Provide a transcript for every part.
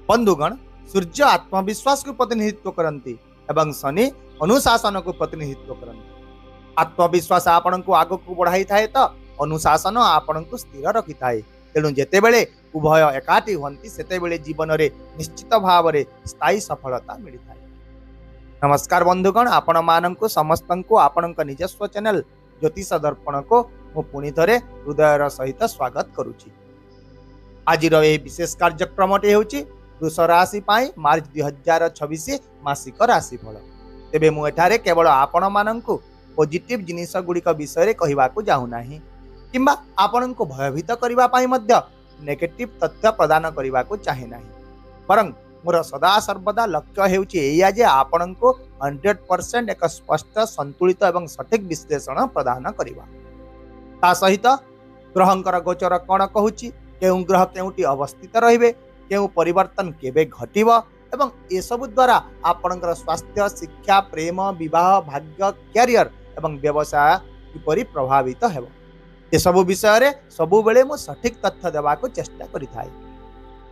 बंधुगण, सूर्य आत्मविश्वास को प्रतिनिधित्व करती एवं शनि अनुशासन को प्रतिनिधित्व करती। आत्मविश्वास आपण को आग को बढ़ाई थाए तो अनुशासन आपण को स्थिर रखि थाए। तेणु जेतेबेले उभय एकाठी हुंती सेतेबेले जीवन में निश्चित भाव में स्थायी सफलता मिली थाए। नमस्कार बंधुगण, आपण मानक समस्त को आपण निजस्व चैनल ज्योतिष दर्पण को मु पुणी थे हृदयर सहित स्वागत करुछि। आज विशेष कार्यक्रमटी हूँ वृष राशि मार्च 2026 मासिक राशिफल। तेबे मु एठारे केवल आपण मानक पॉजिटिव जिनिस गुड़िक विषय कहवाकू जाऊना किंबा आपण को भयभीत करने नेगेटिव तथ्य प्रदान करने को चाहे ना, बरं मोर सदा सर्वदा लक्ष्य होइया जे आपण को 100% एक स्पष्ट संतुलित एवं सठिक विश्लेषण प्रदान करवा। ता सहित ग्रहंकर गोचर कौन कहूची, केउं ग्रह केउंटी अवस्थित रहिबे, केउं परिवर्तन केबे घटिबो एवं ए सब द्वारा आपणकर स्वास्थ्य, शिक्षा, प्रेम, विवाह, भाग्य, कैरियर एवं व्यवसाय किपरि प्रभावित हेबो, ए सब विषय रे सबु बेले मु सठिक तथ्य देबाको चेष्टा करिथाय।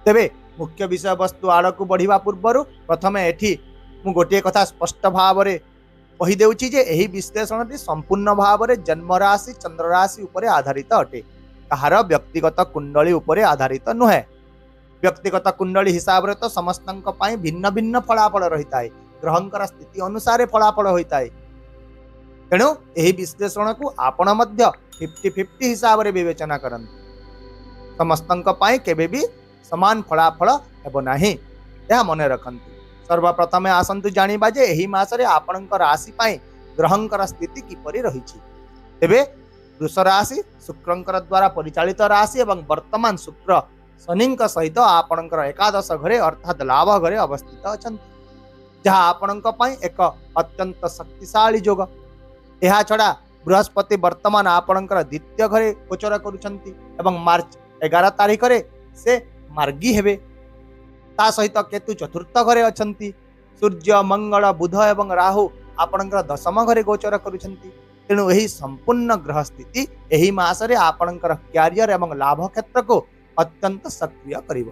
तेबे मुख्य विषय वस्तु आड़ को बढ़िबा पूर्व प्रथमे एठी मु गोटे कथा स्पष्ट भाव में कही देउची जे एही विश्लेषणटी संपूर्ण भाव में जन्म राशि चंद्र राशि उपरे आधारित अटे, कहार व्यक्तिगत कुंडली उपरे आधारित नुहे। व्यक्तिगत कुंडली हिसाब रे तो समस्तंक पई भिन्न भिन्न फलाफल रही है, ग्रहंकर स्थिति अनुसार फलाफल होता है। तेणु एही विश्लेषण को आपण मध्य 50-50 हिसाब रे विवेचना करंतु। समस्तंक पई केबे भी समान फलाफल हेबो नाही, यह मन रखंतु। सर्वप्रथम आसंतु जानिबा जे एही मासरे आपणक राशि पई ग्रहंकर स्थिति किपरि रहिछि। तेबे वृष राशि शुक्रंकर द्वारा परिचालित राशि एवं वर्तमान शुक्र शनिंक सहित आपणकर एकादश घरे अर्थात लाभ घरे अवस्थित अछंती, जहा आपणक पई एक अत्यंत शक्तिशाली योग। एहा छडा बृहस्पति वर्तमान आपणकर द्वितीय घरे गोचर करुछंती एवं मार्च 11 तारिख रे से मार्गी हेबे। ता सहित केतु चतुर्थ घरे अछंती। सूर्य, मंगल, बुध एवं राहु आपणकर दशम घरे गोचर करुछंती। तेणु एही संपूर्ण ग्रह स्थिति एही मासरे आपणकर कैरियर एवं लाभ क्षेत्र को अत्यंत सक्रिय करिवो।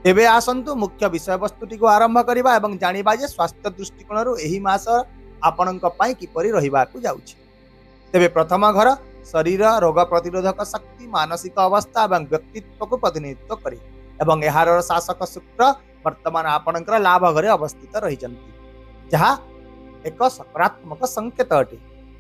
एबे आसंतु मुख्य विषय वस्तुटी को आरंभ करिबा एवं जानिबा जे स्वास्थ्य दृष्टिकोणरू एही मास आपणक पई किपरि रहिबाकू जाउछि। तेबे प्रथम घर शरीर, रोग प्रतिरोधक शक्ति, मानसिक अवस्था एवं व्यक्तित्व को प्रतिनिधित्व करे एवं एहार शासक शुक्र वर्तमान आपणकर लाभ घरे अवस्थित रहिचंती, जहा एक सकारात्मक संकेत अटे।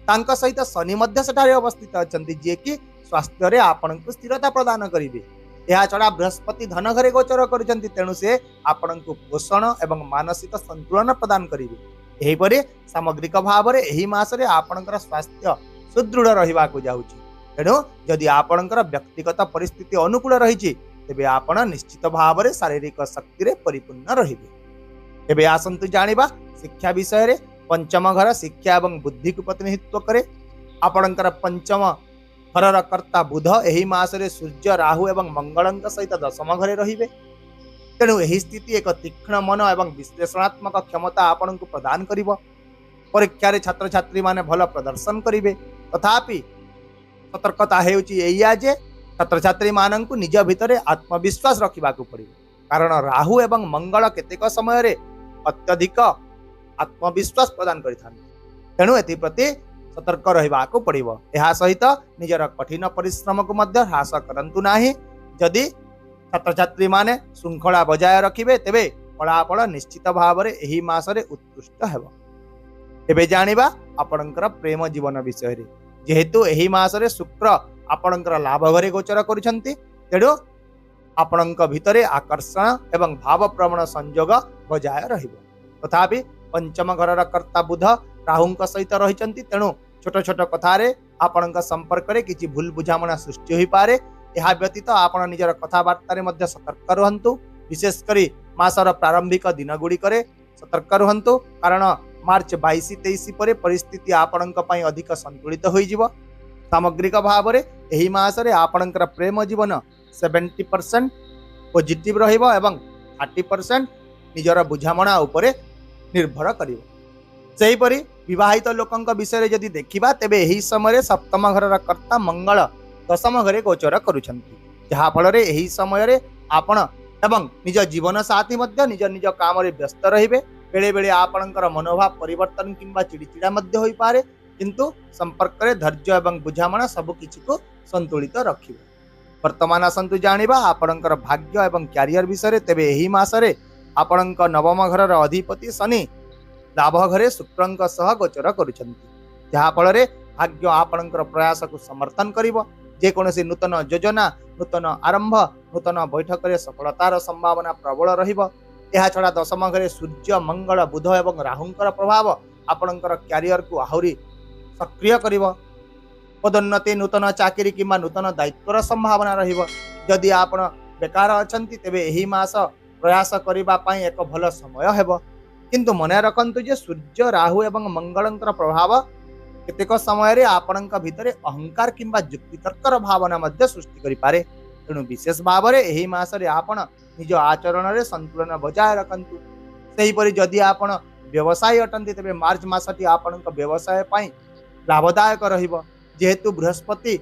तांक सहित शनि मध्य सेठारे अवस्थित अछंती, जे कि स्वास्थ्य रे आपणक स्थिरता प्रदान करिवे। एहा छडा बृहस्पति धन घरे गोचर करिसंती, तेणु से आपणक पोषण एवं मानसिक संतुलन प्रदान करिवे। एही परे सामग्रिक भाव रे एही मासरे आपणकर स्वास्थ्य सुदृढ़ रहिबा को जाउची। तेणु जदि आपणकर व्यक्तिगत परिस्थिति अनुकूल रहिछि तेबे आपण निश्चित भाव में शारीरिक शक्ति रे परिपूर्ण रहिबे। एबे आसंतु जानिबा शिक्षा विषय रे। पंचम घर शिक्षा एवं बुद्धि को प्रतिनिधित्व करे। आपणकर पंचम घरर कर्ता बुध एही मासरे सूर्य, राहु एवं मंगलंक सहित दशम घरे रहिबे। तेणु एही स्थिति एक तीक्ष्ण मन एवं विश्लेषणात्मक क्षमता आपण को प्रदान करिवो। परीक्षा रे छात्र छात्री माने भल प्रदर्शन करिवे, तथापि सतर्कता हेउची एया जे छात्र छात्री माननकु निज भितरे आत्मविश्वास रखिबाकू पड़िबो, कारण राहु एवं मंगल केतेक समय रे अत्यधिक आत्मविश्वास प्रदान करिथान। तेणु एथि प्रति सतर्क रहिबाकू पड़िबो। एहा सहित निजर कठिन परिश्रम को मध्य ह्रास करंतु नाही। जदि छात्र छात्री माने श्रृंखला बजाय रखिबे तेबे फलाफल निश्चित भाव में एही मासरे उत्कृष्ट हेबो। एबे जानिबा आपणकर प्रेम जीवन विषय रे। जेहेतु एही मासरे शुक्र आपणकर लाभ घरे गोचर करुछंती, तेणु आपणक भितरे आकर्षण एवं भाव प्रवण संयोग बजाय रहिबो। तथापि पंचम घरर कर्ता बुध राहुंक सहित रहिचंती, तेणु छोट छोट कथारे आपणक संपर्क रे किछि भूल बुझामणा सृष्टि होई पारे। एहा व्यतीत आपण निजर कथाबार्ता रे मध्य सतर्क रहंतु। विशेष करी मासर प्रारंभिक दिन गुड़िकरे सतर्क रहंतु, कारण मार्च 22-23 पर परिस्थिति आपणक पई अधिक संतुलित होई जिवो। सामग्रिक भाव में एही मासरे आपणकर प्रेम जीवन 70% पॉजिटिव रहिबो एवं 30% निजर बुझामणा उपरे निर्भर करिवो। सेहीपरि विवाहित लोकंक विषय जदि देखिबा तेबे एही समय सप्तम घरर कर्ता मंगल दशम घरे गोचर करुछंती, जहा फल रे एही समय रे आपण ଏବଂ ନିଜ ଜୀବନ ସାଥୀ ମଧ୍ୟ ନିଜ ନିଜ କାମରେ ବ୍ୟସ୍ତ ରହିବେ। बेले बेले आपणकर मनोभाव परिवर्तन किंबा चिड़चिड़ा मध्य होई पारे, किंतु संपर्क रे धैर्य एवं बुझामणा सब किछि को संतुलित रखिबे। वर्तमान आसंतु जानिबा आपणकर भाग्य एवं कैरियर विषय। तेबे एही मासरे आपणक नवम घरर अधिपति शनि लाभ घरे शुक्रंक सह गोचर करुछंती, जहा फल रे भाग्य आपणकर प्रयास को समर्थन करिवो। जे कोनोसी नूतन योजना, नूतन आरंभ, नूतन बैठक रे सफलतार संभावना प्रबल रहिबो। यह छड़ा दशम घरे सूर्य, मंगल, बुध एवं राहुंकर प्रभाव आपणकर कैरियर को आहुरी सक्रिय करिवो। पदोन्नति, नूतन चाकरी किंबा नूतन दायित्वर संभावना रहिबो। जदि आपण बेकार अछंती तेबे एही मास प्रयास करिबा पई एक भल समय हेबो, किंतु मने रखंतु जे सूर्य, राहु एवं मंगलंकर प्रभाव केतेक समय रे आपणक भितरे अहंकार किंबा युक्तितर्कर भावना मध्य सृष्टि करि पारे। तेणु विशेष भाव रे एही मास रे आपण निज आचरण रे संतुलन बजाय रखंतु। सेहीपरि जदि आपण व्यवसाय अटंती तेबे मार्च मासटी आपणक व्यवसाय पई लाभदायक रहिबो, जेहेतु बृहस्पति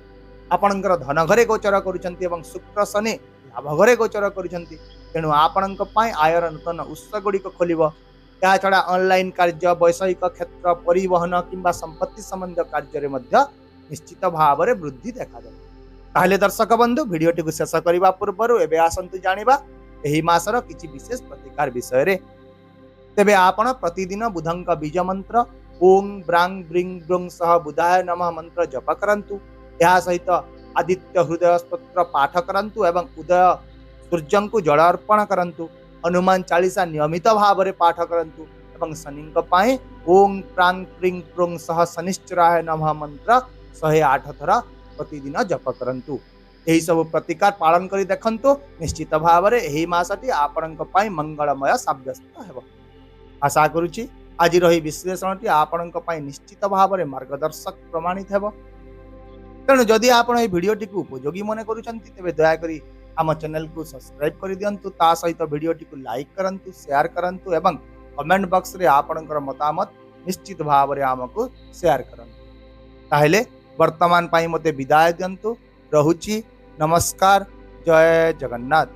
आपणकर धन घरे गोचर करुछंती एवं शुक्र, शनि लाभ घरे गोचर करुछंती। तेणु आपणक पई आयर नूतन उत्स गुड़िक खोलिबो। या छड़ा ऑनलाइन कार्य, वैषयिक क्षेत्र, परिवहन किंबा संपत्ति संबंध कार्य रे मध्य निश्चित भाव रे वृद्धि देखा जाय। ताहले दर्शक बंधु, भिडियोटी को शेष करबा पूर्व एबे आसंतु जानिबा एही मासर किछि विशेष प्रतिकार विषय रे। तेबे आपण प्रतिदिन बुधंक बीज मंत्र ओं ब्रांग ब्रिंग ब्रुंग सह बुधाय नमः मंत्र जप करंतु। या सहित आदित्य हृदय स्तोत्र पाठ करंतु एवं उदय सूर्यं को जल अर्पण करंतु। हनुमान चालीसा नियमित भाव रे पाठ करंतु एवं शनिंक पाए ओं प्रांग प्रिंग प्रुंग सह शनिश्चराय नमः मंत्र 108 थर प्रतिदिन जप करंतु। यही सब प्रतिकार पालन करी देखंतु। निश्चित भाव रे एही मासटी आपणक पई मंगलमय साब्यस्त हेबो। आशा करूची आज रही विश्लेषणटी आपणक पई निश्चित भाव रे मार्गदर्शक प्रमाणित हेबो। तेणु जदि आपण एही भिडियोटी को उपयोगी मने करूचंती तेबे दया करी आम चैनल को सब्सक्राइब कर दियंतु। ता सहित भिडियोटी को लाइक करंतु, शेयर करंतु एवं कमेंट बॉक्स रे आपणकर मतामत निश्चित भाव रे आमको शेयर करंतु। ताहेले वर्तमान पाई मते विदाय दियंतु। रहुची, नमस्कार, जय जगन्नाथ।